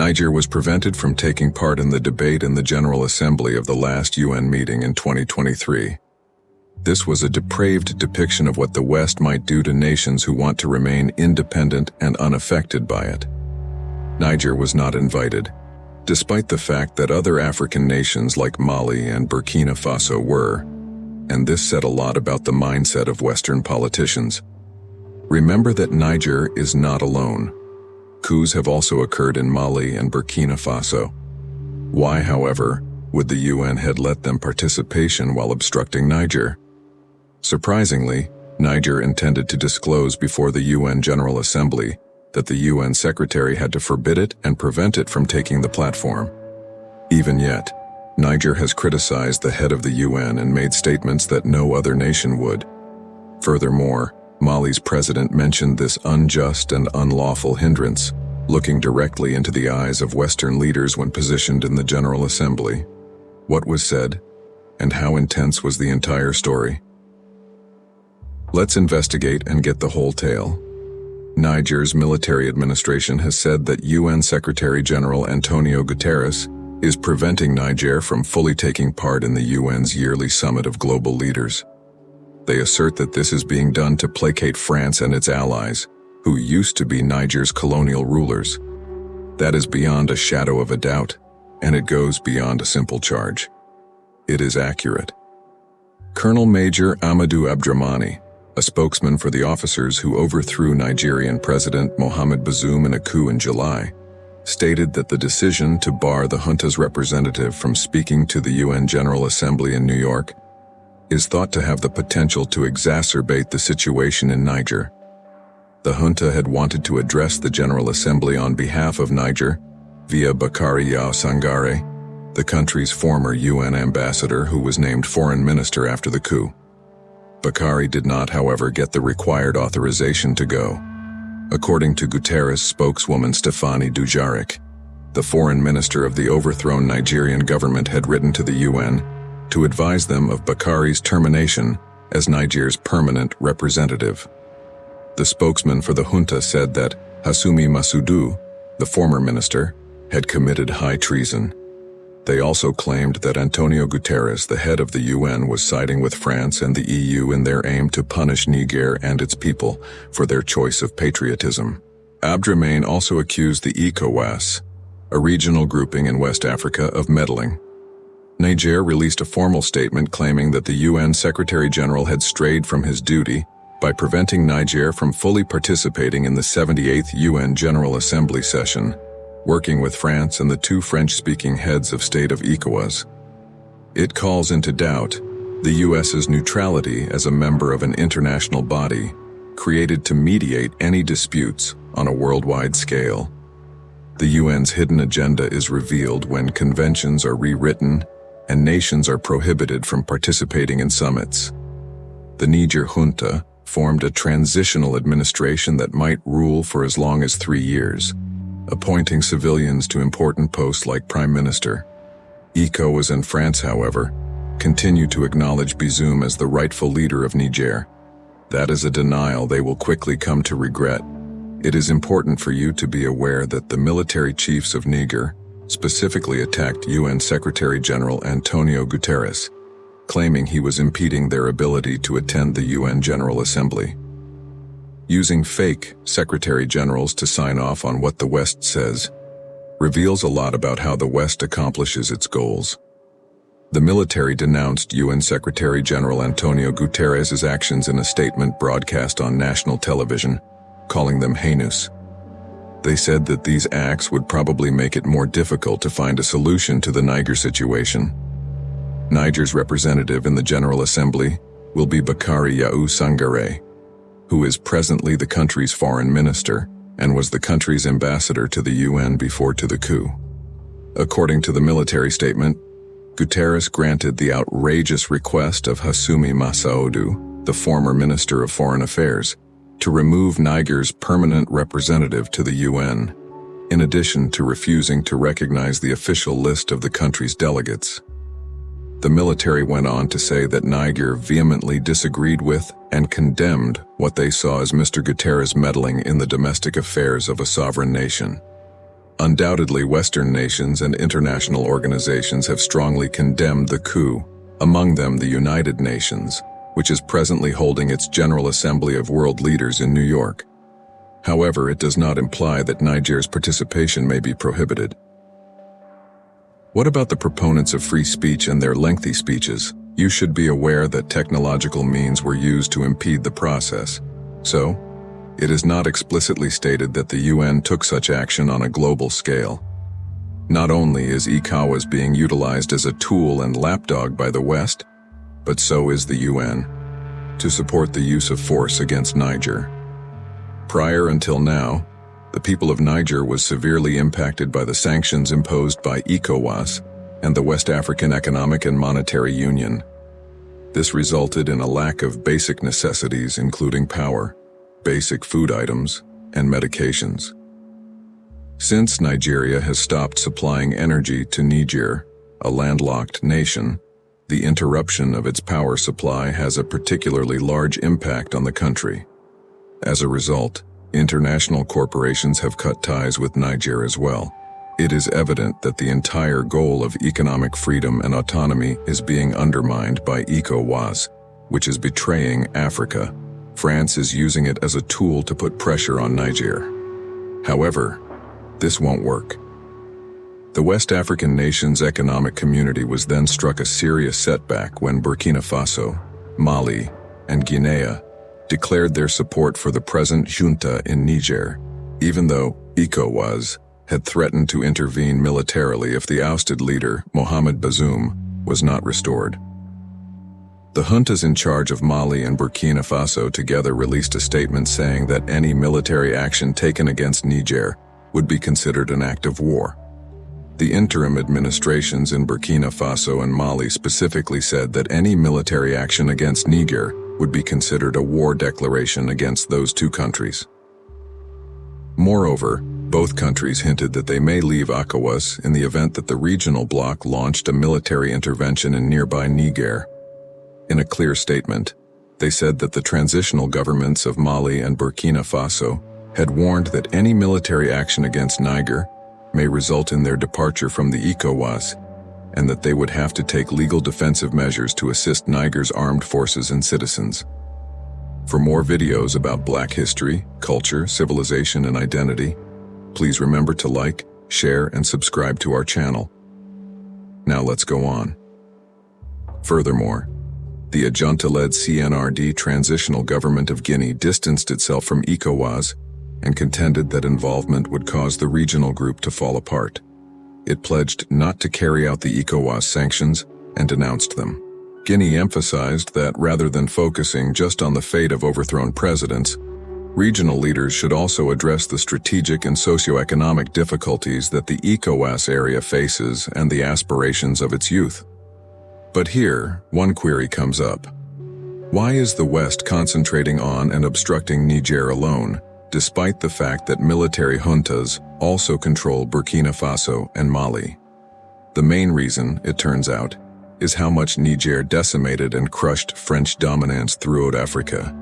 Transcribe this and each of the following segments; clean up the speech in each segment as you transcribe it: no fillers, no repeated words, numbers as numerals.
Niger was prevented from taking part in the debate in the General Assembly of the last UN meeting in 2023. This was a depraved depiction of what the West might do to nations who want to remain independent and unaffected by it. Niger was not invited, despite the fact that other African nations like Mali and Burkina Faso were, and this said a lot about the mindset of Western politicians. Remember that Niger is not alone. Coups have also occurred in Mali and Burkina Faso. Why, however, would the UN had let them participation while obstructing Niger? Surprisingly, Niger intended to disclose before the UN General Assembly that the UN Secretary had to forbid it and prevent it from taking the platform. Even yet, Niger has criticized the head of the UN and made statements that no other nation would. Furthermore, Mali's president mentioned this unjust and unlawful hindrance, looking directly into the eyes of Western leaders when positioned in the General Assembly. What was said, and how intense was the entire story? Let's investigate and get the whole tale. Niger's military administration has said that UN Secretary-General Antonio Guterres is preventing Niger from fully taking part in the UN's yearly summit of global leaders. They assert that this is being done to placate France and its allies, who used to be Niger's colonial rulers. That is beyond a shadow of a doubt, and it goes beyond a simple charge. It is accurate. Colonel Major Amadou Abdramani, a spokesman for the officers who overthrew Nigerian President Mohamed Bazoum in a coup in July, stated that the decision to bar the junta's representative from speaking to the UN General Assembly in New York is thought to have the potential to exacerbate the situation in Niger. The junta had wanted to address the General Assembly on behalf of Niger via Bakari Yao Sangare, the country's former UN ambassador who was named foreign minister after the coup. Bakari did not, however, get the required authorization to go. According to Guterres spokeswoman Stéphanie Dujarric, the foreign minister of the overthrown Nigerian government had written to the UN to advise them of Bakari's termination as Niger's permanent representative. The spokesman for the junta said that Hassoumi Massoudou, the former minister, had committed high treason. They also claimed that Antonio Guterres, the head of the UN, was siding with France and the EU in their aim to punish Niger and its people for their choice of patriotism. Abdramane also accused the ECOWAS, a regional grouping in West Africa, of meddling. Niger released a formal statement claiming that the UN Secretary-General had strayed from his duty by preventing Niger from fully participating in the 78th UN General Assembly session, working with France and the two French-speaking heads of state of ECOWAS. It calls into doubt the US's neutrality as a member of an international body created to mediate any disputes on a worldwide scale. The UN's hidden agenda is revealed when conventions are rewritten and nations are prohibited from participating in summits. The Niger junta formed a transitional administration that might rule for as long as 3 years, appointing civilians to important posts like Prime Minister. ECOWAS and France, however, continue to acknowledge Bazoum as the rightful leader of Niger. That is a denial they will quickly come to regret. It is important for you to be aware that the military chiefs of Niger specifically attacked UN Secretary-General Antonio Guterres, claiming he was impeding their ability to attend the UN General Assembly. Using fake secretary-generals to sign off on what the West says reveals a lot about how the West accomplishes its goals. The military denounced UN Secretary-General Antonio Guterres' actions in a statement broadcast on national television, calling them heinous. They said that these acts would probably make it more difficult to find a solution to the Niger situation. Niger's representative in the General Assembly will be Bakari Yao Sangare, who is presently the country's foreign minister and was the country's ambassador to the UN before the coup. According to the military statement, Guterres granted the outrageous request of Hassoumi Massaoudou, the former Minister of Foreign Affairs, to remove Niger's permanent representative to the UN, in addition to refusing to recognize the official list of the country's delegates. The military went on to say that Niger vehemently disagreed with and condemned what they saw as Mr. Guterres meddling in the domestic affairs of a sovereign nation. Undoubtedly, Western nations and international organizations have strongly condemned the coup, among them the United Nations, which is presently holding its General Assembly of World Leaders in New York. However, it does not imply that Niger's participation may be prohibited. What about the proponents of free speech and their lengthy speeches? You should be aware that technological means were used to impede the process. So, it is not explicitly stated that the UN took such action on a global scale. Not only is ECOWAS being utilized as a tool and lapdog by the West, but so is the UN, to support the use of force against Niger. Prior until now, the people of Niger was severely impacted by the sanctions imposed by ECOWAS and the West African Economic and Monetary Union. This resulted in a lack of basic necessities including power, basic food items, and medications. Since Nigeria has stopped supplying energy to Niger, a landlocked nation, the interruption of its power supply has a particularly large impact on the country. As a result, international corporations have cut ties with Niger as well. It is evident that the entire goal of economic freedom and autonomy is being undermined by ECOWAS, which is betraying Africa. France is using it as a tool to put pressure on Niger. However, this won't work. The West African nation's economic community was then struck a serious setback when Burkina Faso, Mali, and Guinea declared their support for the present junta in Niger, even though ECOWAS had threatened to intervene militarily if the ousted leader, Mohamed Bazoum, was not restored. The juntas in charge of Mali and Burkina Faso together released a statement saying that any military action taken against Niger would be considered an act of war. The interim administrations in Burkina Faso and Mali specifically said that any military action against Niger would be considered a war declaration against those two countries. Moreover, both countries hinted that they may leave ECOWAS in the event that the regional bloc launched a military intervention in nearby Niger. In a clear statement, they said that the transitional governments of Mali and Burkina Faso had warned that any military action against Niger may result in their departure from the ECOWAS, and that they would have to take legal defensive measures to assist Niger's armed forces and citizens. For more videos about Black history, culture, civilization, and identity, please remember to like, share, and subscribe to our channel. Now let's go on. Furthermore, the junta-led CNRD transitional government of Guinea distanced itself from ECOWAS and contended that involvement would cause the regional group to fall apart. It pledged not to carry out the ECOWAS sanctions and denounced them. Guinea emphasized that rather than focusing just on the fate of overthrown presidents, regional leaders should also address the strategic and socio-economic difficulties that the ECOWAS area faces and the aspirations of its youth. But here, one query comes up. Why is the West concentrating on and obstructing Niger alone, despite the fact that military juntas also control Burkina Faso and Mali? The main reason, it turns out, is how much Niger decimated and crushed French dominance throughout Africa.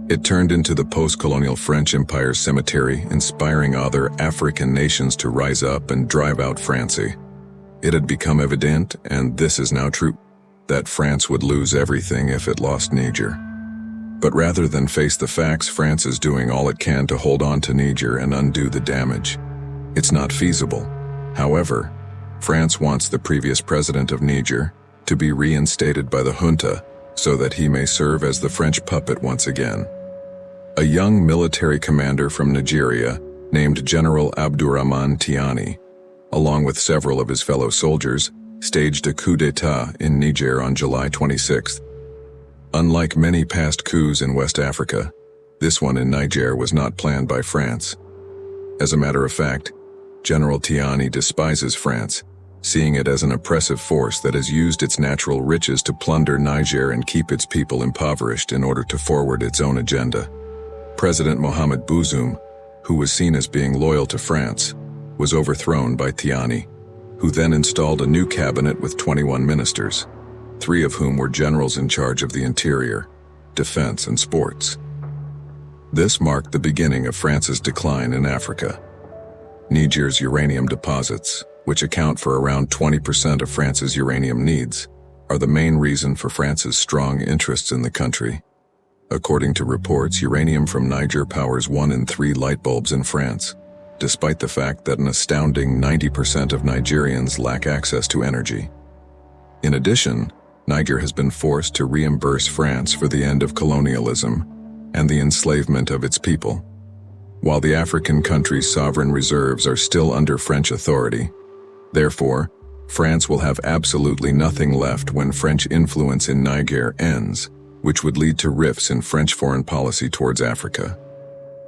It turned into the post-colonial French Empire's cemetery, inspiring other African nations to rise up and drive out France. It had become evident, and this is now true, that France would lose everything if it lost Niger. But rather than face the facts, France is doing all it can to hold on to Niger and undo the damage. It's not feasible. However, France wants the previous president of Niger to be reinstated by the junta so that he may serve as the French puppet once again. A young military commander from Nigeria named General Abdourahmane Tiani, along with several of his fellow soldiers, staged a coup d'etat in Niger on July 26th. Unlike many past coups in West Africa, this one in Niger was not planned by France. As a matter of fact, General Tiani despises France, seeing it as an oppressive force that has used its natural riches to plunder Niger and keep its people impoverished in order to forward its own agenda. President Mohamed Bazoum, who was seen as being loyal to France, was overthrown by Tiani, who then installed a new cabinet with 21 ministers, 3 of whom were generals in charge of the interior, defense, and sports. This marked the beginning of France's decline in Africa. Niger's uranium deposits, which account for around 20% of France's uranium needs, are the main reason for France's strong interests in the country. According to reports, uranium from Niger powers 1 in 3 light bulbs in France, despite the fact that an astounding 90% of Nigerians lack access to energy. In addition, Niger has been forced to reimburse France for the end of colonialism and the enslavement of its people. While the African country's sovereign reserves are still under French authority, therefore, France will have absolutely nothing left when French influence in Niger ends, which would lead to rifts in French foreign policy towards Africa.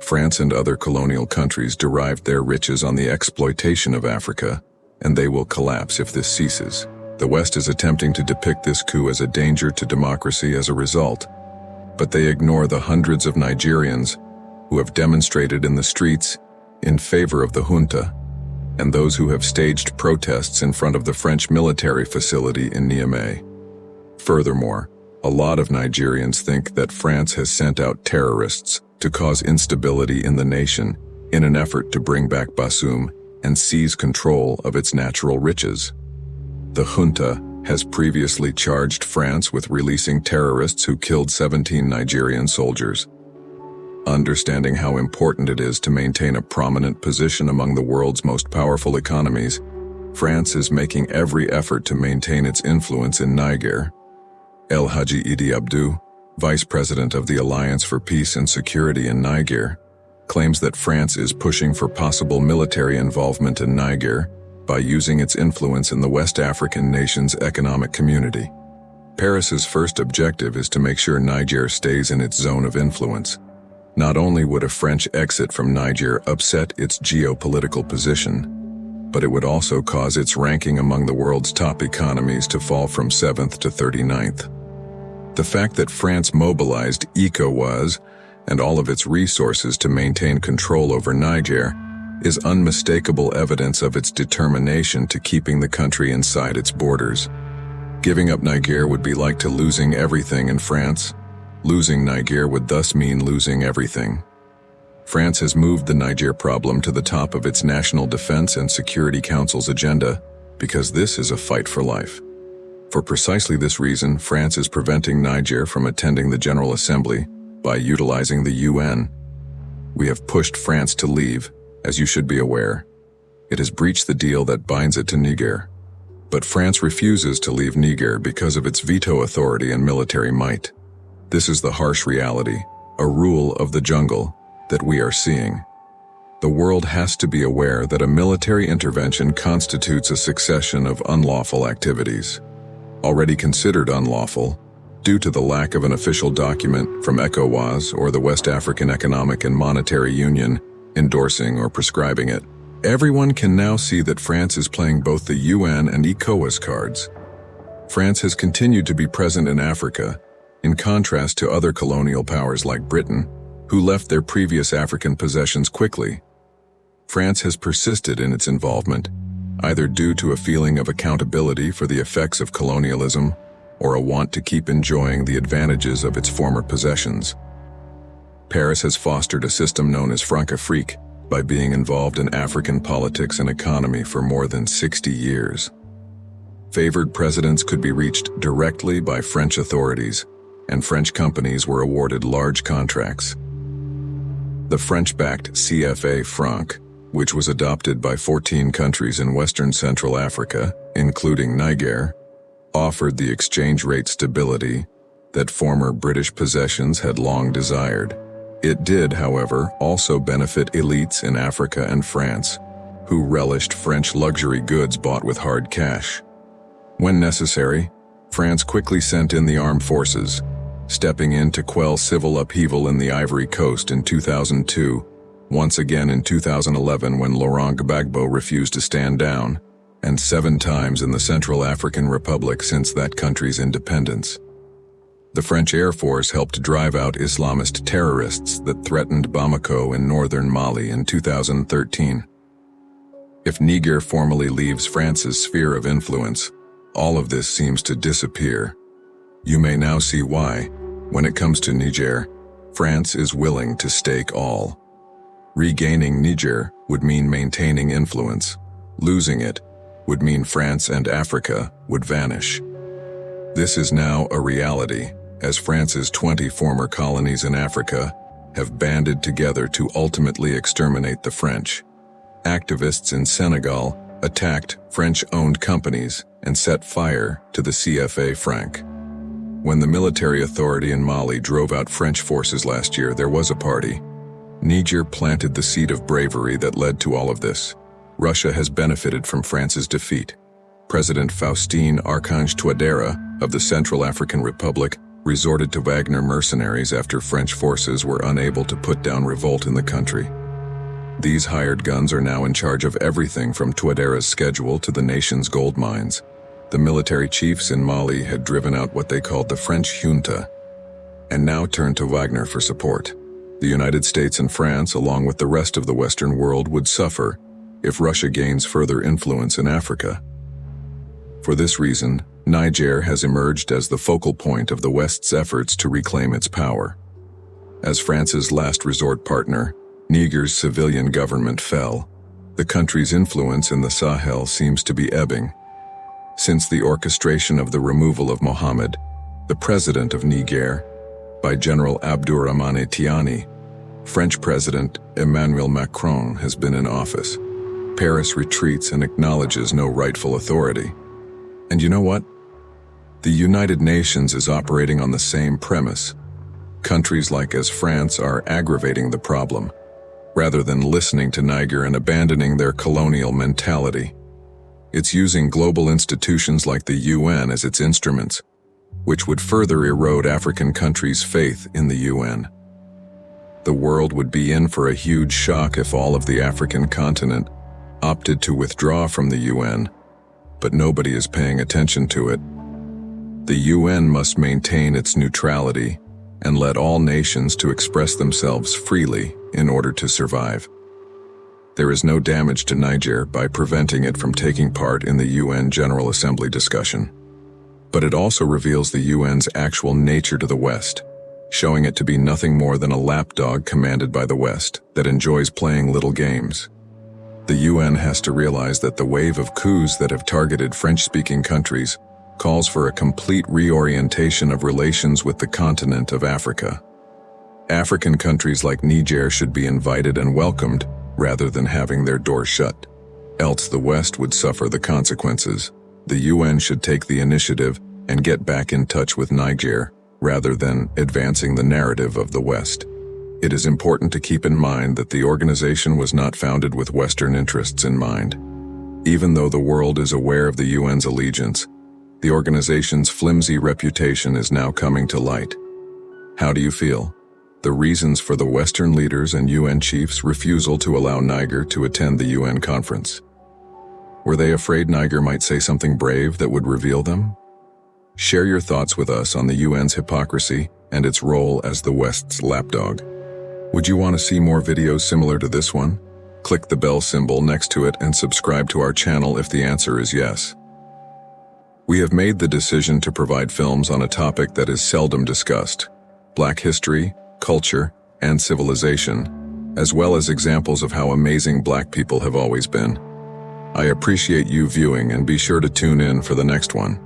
France and other colonial countries derived their riches on the exploitation of Africa, and they will collapse if this ceases. The West is attempting to depict this coup as a danger to democracy as a result, but they ignore the hundreds of Nigerians who have demonstrated in the streets in favor of the junta, and those who have staged protests in front of the French military facility in Niamey. Furthermore, a lot of Nigerians think that France has sent out terrorists to cause instability in the nation in an effort to bring back Bassoum and seize control of its natural riches. The junta has previously charged France with releasing terrorists who killed 17 Nigerian soldiers. Understanding how important it is to maintain a prominent position among the world's most powerful economies, France is making every effort to maintain its influence in Niger. El Hadji Idi Abdou, Vice President of the Alliance for Peace and Security in Niger, claims that France is pushing for possible military involvement in Niger by using its influence in the West African nation's economic community. Paris's first objective is to make sure Niger stays in its zone of influence. Not only would a French exit from Niger upset its geopolitical position, but it would also cause its ranking among the world's top economies to fall from 7th to 39th. The fact that France mobilized ECOWAS and all of its resources to maintain control over Niger is unmistakable evidence of its determination to keeping the country inside its borders. Giving up Niger would be like to losing everything in France. Losing Niger would thus mean losing everything. France has moved the Niger problem to the top of its National Defense and Security Council's agenda because this is a fight for life. For precisely this reason, France is preventing Niger from attending the General Assembly by utilizing the UN. We have pushed France to leave, as you should be aware. It has breached the deal that binds it to Niger. But France refuses to leave Niger because of its veto authority and military might. This is the harsh reality, a rule of the jungle, that we are seeing. The world has to be aware that a military intervention constitutes a succession of unlawful activities. Already considered unlawful, due to the lack of an official document from ECOWAS or the West African Economic and Monetary Union endorsing or prescribing it. Everyone can now see that France is playing both the UN and ECOWAS cards. France has continued to be present in Africa, in contrast to other colonial powers like Britain, who left their previous African possessions quickly. France has persisted in its involvement, either due to a feeling of accountability for the effects of colonialism or a want to keep enjoying the advantages of its former possessions. Paris has fostered a system known as Francafrique by being involved in African politics and economy for more than 60 years. Favored presidents could be reached directly by French authorities, and French companies were awarded large contracts. The French-backed CFA franc, which was adopted by 14 countries in Western Central Africa, including Niger, offered the exchange rate stability that former British possessions had long desired. It did, however, also benefit elites in Africa and France, who relished French luxury goods bought with hard cash. When necessary, France quickly sent in the armed forces, stepping in to quell civil upheaval in the Ivory Coast in 2002, once again in 2011 when Laurent Gbagbo refused to stand down, and 7 times in the Central African Republic since that country's independence. The French Air Force helped drive out Islamist terrorists that threatened Bamako in northern Mali in 2013. If Niger formally leaves France's sphere of influence, all of this seems to disappear. You may now see why, when it comes to Niger, France is willing to stake all. Regaining Niger would mean maintaining influence. Losing it would mean France and Africa would vanish. This is now a reality, as France's 20 former colonies in Africa have banded together to ultimately exterminate the French. Activists in Senegal attacked French-owned companies and set fire to the CFA franc. When the military authority in Mali drove out French forces last year, there was a party. Niger planted the seed of bravery that led to all of this. Russia has benefited from France's defeat. President Faustin Archange Touadéra of the Central African Republic resorted to Wagner mercenaries after French forces were unable to put down revolt in the country. These hired guns are now in charge of everything from Touadéra's schedule to the nation's gold mines. The military chiefs in Mali had driven out what they called the French junta, and now turned to Wagner for support. The United States and France, along with the rest of the Western world, would suffer if Russia gains further influence in Africa. For this reason, Niger has emerged as the focal point of the West's efforts to reclaim its power. As France's last resort partner, Niger's civilian government fell. The country's influence in the Sahel seems to be ebbing. Since the orchestration of the removal of Mohammed, the president of Niger, by General Abdourahmane Tiani, French President Emmanuel Macron has been in office. Paris retreats and acknowledges no rightful authority. And you know what? The United Nations is operating on the same premise. Countries like France are aggravating the problem, rather than listening to Niger and abandoning their colonial mentality. It's using global institutions like the UN as its instruments, which would further erode African countries' faith in the UN. The world would be in for a huge shock if all of the African continent opted to withdraw from the UN, but nobody is paying attention to it. The UN must maintain its neutrality and let all nations to express themselves freely in order to survive. There is no damage to Niger by preventing it from taking part in the UN General Assembly discussion. But it also reveals the UN's actual nature to the West, showing it to be nothing more than a lapdog commanded by the West that enjoys playing little games. The UN has to realize that the wave of coups that have targeted French-speaking countries calls for a complete reorientation of relations with the continent of Africa. African countries like Niger should be invited and welcomed rather than having their doors shut. Else the West would suffer the consequences. The UN should take the initiative and get back in touch with Niger rather than advancing the narrative of the West. It is important to keep in mind that the organization was not founded with Western interests in mind. Even though the world is aware of the UN's allegiance, the organization's flimsy reputation is now coming to light. How do you feel? The reasons for the Western leaders and UN chiefs' refusal to allow Niger to attend the UN conference. Were they afraid Niger might say something brave that would reveal them? Share your thoughts with us on the UN's hypocrisy and its role as the West's lapdog. Would you want to see more videos similar to this one? Click the bell symbol next to it and subscribe to our channel if the answer is yes. We have made the decision to provide films on a topic that is seldom discussed: Black history, culture, and civilization, as well as examples of how amazing Black people have always been. I appreciate you viewing and be sure to tune in for the next one.